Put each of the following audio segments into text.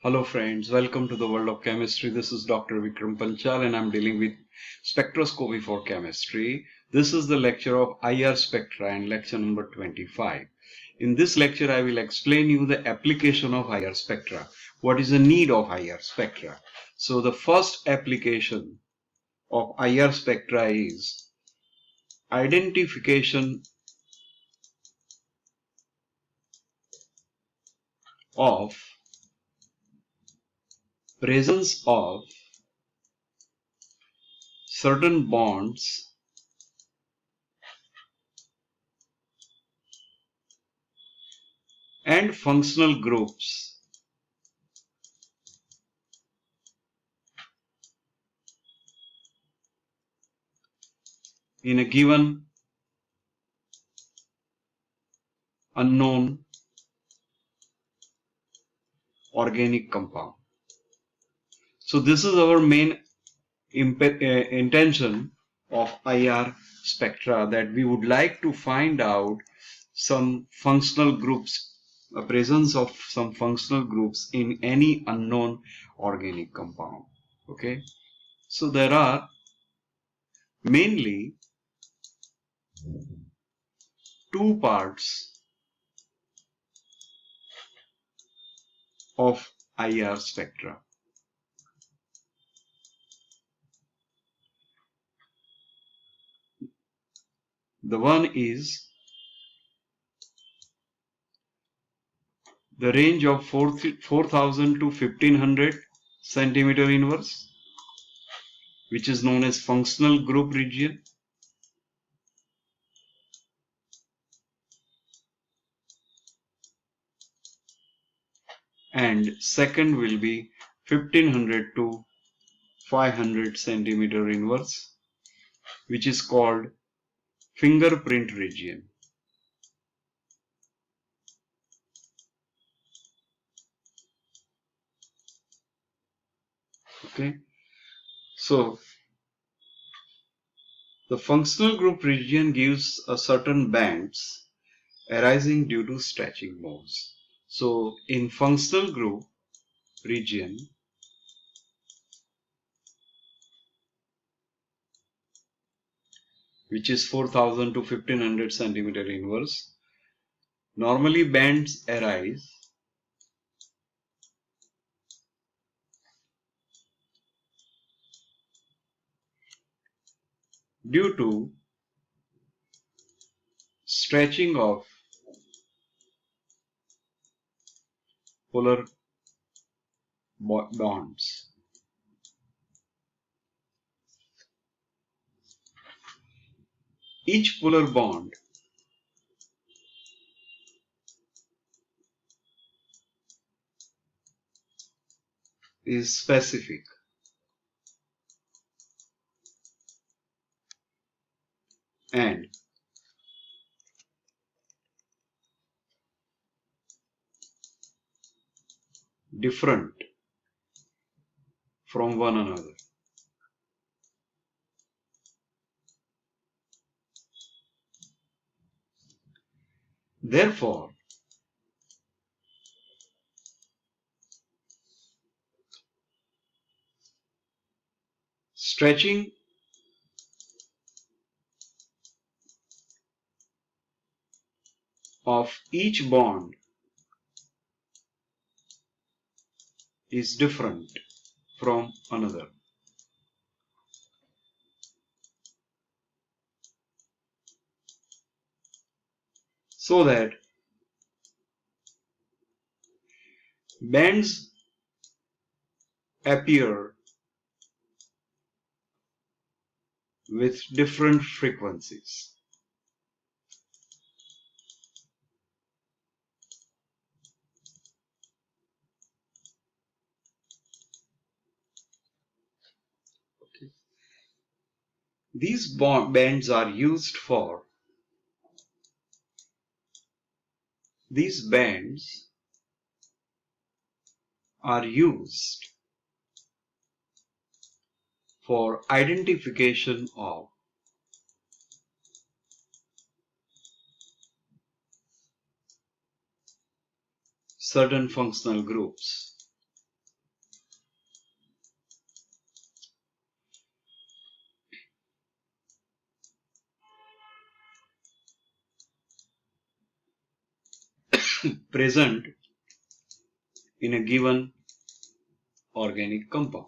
Hello friends, welcome to the world of chemistry. This is Dr. Vikram Panchal and I'm dealing with spectroscopy for chemistry. This is the lecture of IR spectra and lecture number 25. In this lecture, I will explain you the application of IR spectra. What is the need of IR spectra? So the first application of IR spectra is identification of presence of certain bonds and functional groups in a given unknown organic compound. So this is our main intention of IR spectra, that we would like to find out some functional groups, the presence of some functional groups in any unknown organic compound. Okay, so there are mainly two parts of IR spectra. The one is the range of 4000 to 1500 centimeter inverse, which is known as functional group region. And second will be 1500 to 500 centimeter inverse, which is called fingerprint region. Okay, so the functional group region gives a certain bands arising due to stretching modes. So in functional group region, which is 4000 to 1500 centimeter inverse, normally bands arise due to stretching of polar bonds. Each polar bond is specific and different from one another. Therefore, stretching of each bond is different from another. So that bands appear with different frequencies. Okay. These bands are used for identification of certain functional groups. present in a given organic compound.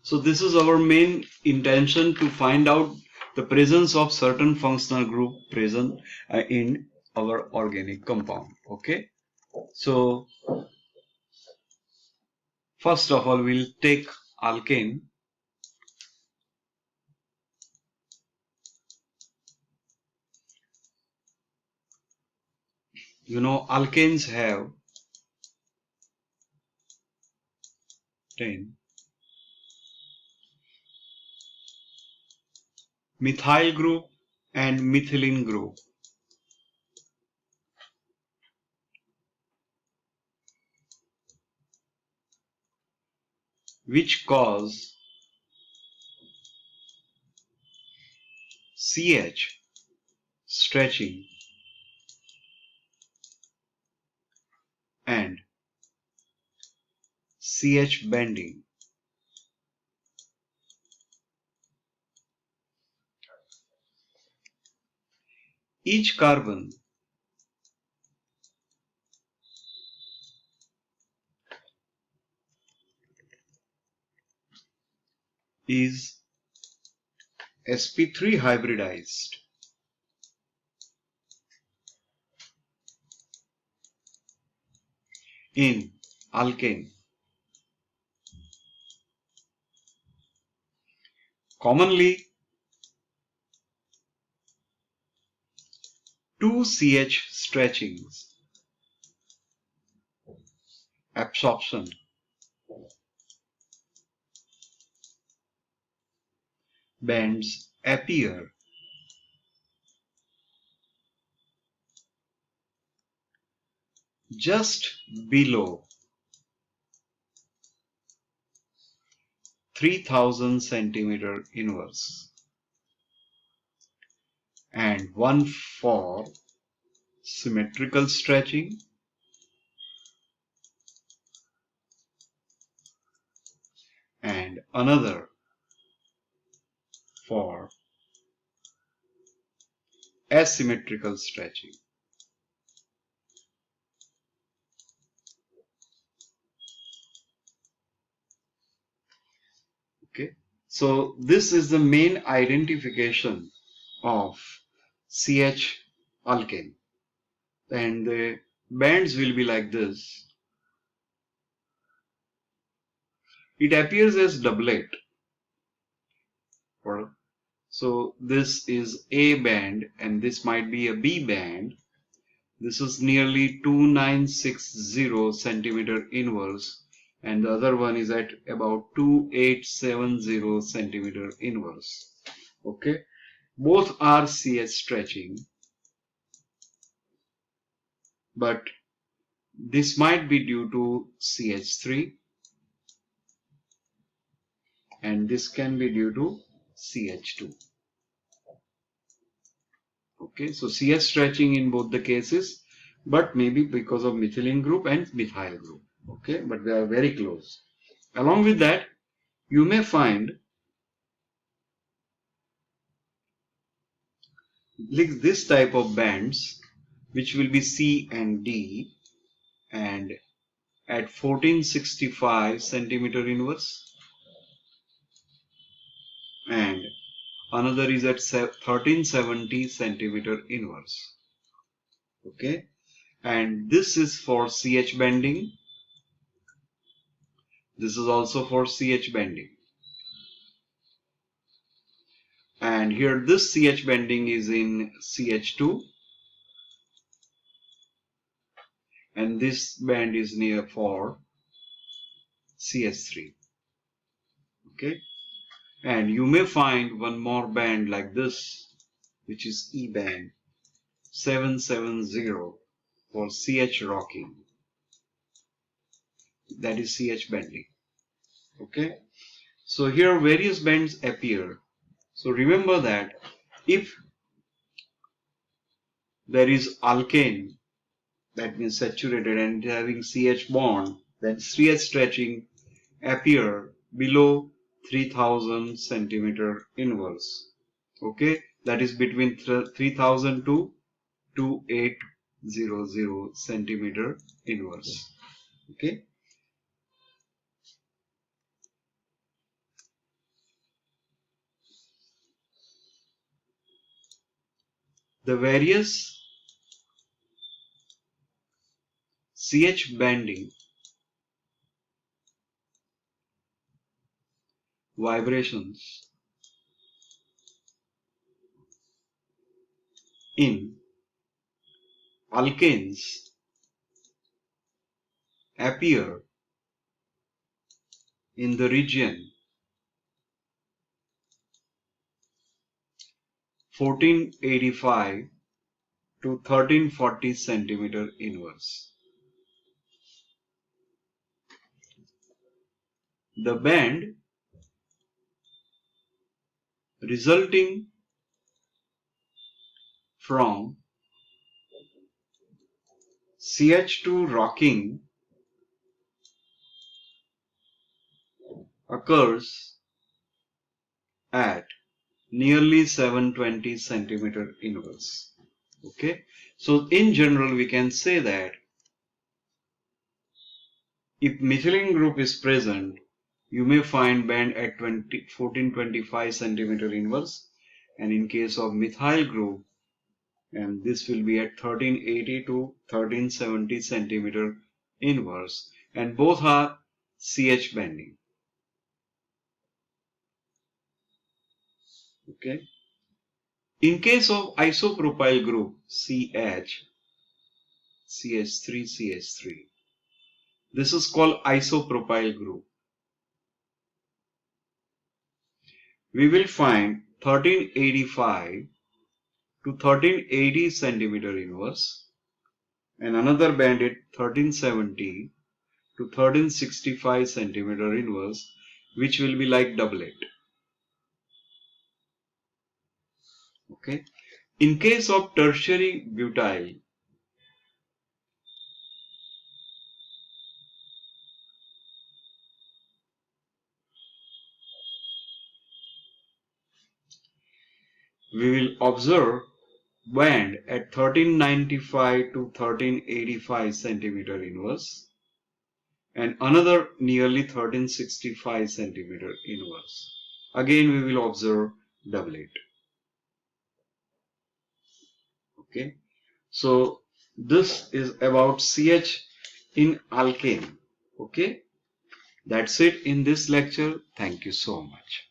So this is our main intention, to find out the presence of certain functional group present in our organic compound. Okay. So first of all, we'll take alkane. You know, alkanes have 10 methyl group and methylene group, which cause CH stretching and CH bending. Each carbon is sp3 hybridized in alkane. Commonly, 2 CH stretchings, absorption, bands appear just below 3000 centimeter inverse, and one for symmetrical stretching and another for asymmetrical stretching. Okay, so this is the main identification of CH alkane, and the bands will be like this. It appears as doublet. So this is A band and this might be a B band. This is nearly 2960 centimeter inverse, and the other one is at about 2870 centimeter inverse. Okay, both are CH stretching, but this might be due to CH3 and this can be due to CH2. Okay, so CH stretching in both the cases, but maybe because of methylene group and methyl group. Okay, but they are very close. Along with that, you may find like this type of bands, which will be C and D, and at 1465 centimeter inverse, and another is at 1370 centimeter inverse. Okay, and this is for CH bending. This is also for CH bending. And here this CH bending is in CH2 and this band is near for CH3. Okay, and you may find one more band like this, which is E band 770 for CH rocking. That is CH bending. Okay, so here various bands appear. So remember that if there is alkane, that means saturated and having CH bond, then CH stretching appear below 3000 centimeter inverse. Okay, that is between 3000 to 2800 centimeter inverse. Okay. The various CH bending vibrations in alkanes appear in the region 1485 to 1340 centimeter inverse. The band resulting from CH2 rocking occurs at nearly 720 centimeter inverse. Okay, so in general we can say that if methylene group is present, you may find band at 1425 centimeter inverse, and in case of methyl group, and this will be at 1380 to 1370 centimeter inverse, and both are CH bending. Okay. In case of isopropyl group CH, CH3, this is called isopropyl group. We will find 1385 to 1380 centimeter inverse, and another band at 1370 to 1365 centimeter inverse, which will be like doublet. Okay. In case of tertiary butyl, we will observe band at 1395 to 1385 centimeter inverse, and another nearly 1365 centimeter inverse. Again we will observe doublet. Okay, so this is about CH in alkane. Okay, that's it in this lecture. Thank you so much.